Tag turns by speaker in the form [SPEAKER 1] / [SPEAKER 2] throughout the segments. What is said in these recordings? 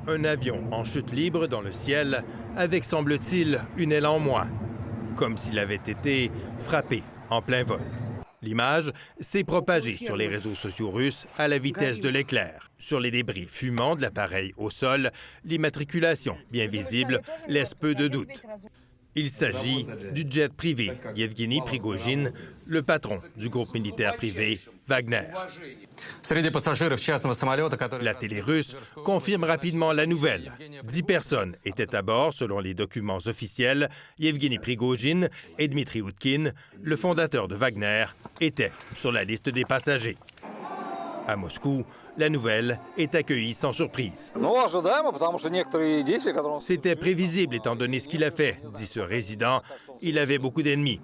[SPEAKER 1] Un avion en chute libre dans le ciel, avec, semble-t-il, une aile en moins, comme s'il avait été frappé en plein vol. L'image s'est propagée sur les réseaux sociaux russes à la vitesse de l'éclair. Sur les débris fumants de l'appareil au sol, l'immatriculation, bien visible, laisse peu de doute. Il s'agit du jet privé Yevgeny Prigojine, le patron du groupe militaire privé Wagner. La télé russe confirme rapidement la nouvelle. 10 personnes étaient à bord selon les documents officiels. Yevgeny Prigojine et Dmitri Utkin, le fondateur de Wagner, étaient sur la liste des passagers. À Moscou, la nouvelle est accueillie sans surprise. C'était prévisible étant donné ce qu'il a fait, dit ce résident. Il avait beaucoup d'ennemis.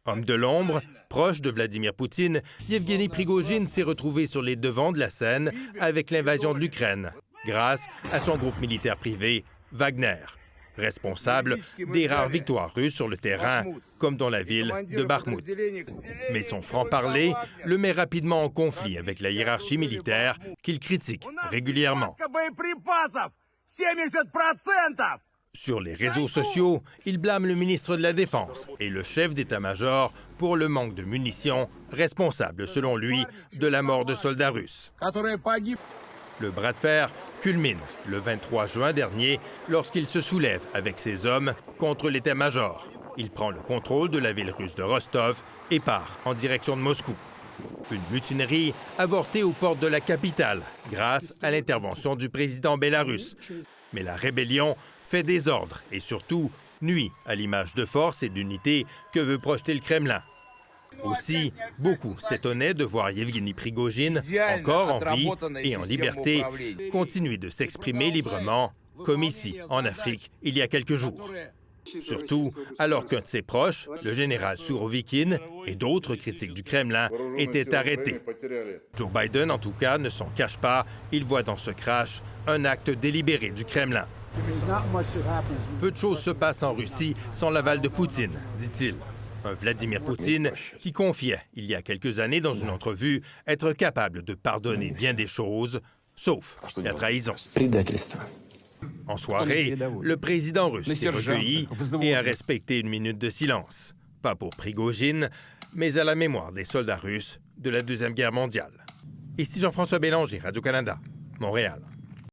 [SPEAKER 1] Homme de l'ombre, proche de Vladimir Poutine, Yevgeny Prigojine s'est retrouvé sur les devants de la scène avec l'invasion de l'Ukraine, grâce à son groupe militaire privé Wagner, responsable des rares victoires russes sur le terrain, comme dans la ville de Bakhmout. Mais son franc-parler le met rapidement en conflit avec la hiérarchie militaire qu'il critique régulièrement. Sur les réseaux sociaux, il blâme le ministre de la Défense et le chef d'état-major pour le manque de munitions, responsable, selon lui, de la mort de soldats russes. Le bras de fer culmine le 23 juin dernier lorsqu'il se soulève avec ses hommes contre l'état-major. Il prend le contrôle de la ville russe de Rostov et part en direction de Moscou. Une mutinerie avortée aux portes de la capitale grâce à l'intervention du président bélarusse. Mais la rébellion fait désordre et surtout nuit à l'image de force et d'unité que veut projeter le Kremlin. Aussi, beaucoup s'étonnaient de voir Yevgeny Prigojine, encore en vie et en liberté, continuer de s'exprimer librement, comme ici, en Afrique, il y a quelques jours. Surtout alors qu'un de ses proches, le général Sourovikine et d'autres critiques du Kremlin, étaient arrêtés. Joe Biden, en tout cas, ne s'en cache pas. Il voit dans ce crash un acte délibéré du Kremlin. Peu de choses se passent en Russie sans l'aval de Poutine, dit-il. Un Vladimir Poutine qui confiait, il y a quelques années dans une entrevue, être capable de pardonner bien des choses, sauf la trahison. En soirée, le président russe s'est recueilli et a respecté une minute de silence. Pas pour Prigojine, mais à la mémoire des soldats russes de la Deuxième Guerre mondiale. Ici Jean-François Bélanger, Radio-Canada, Montréal.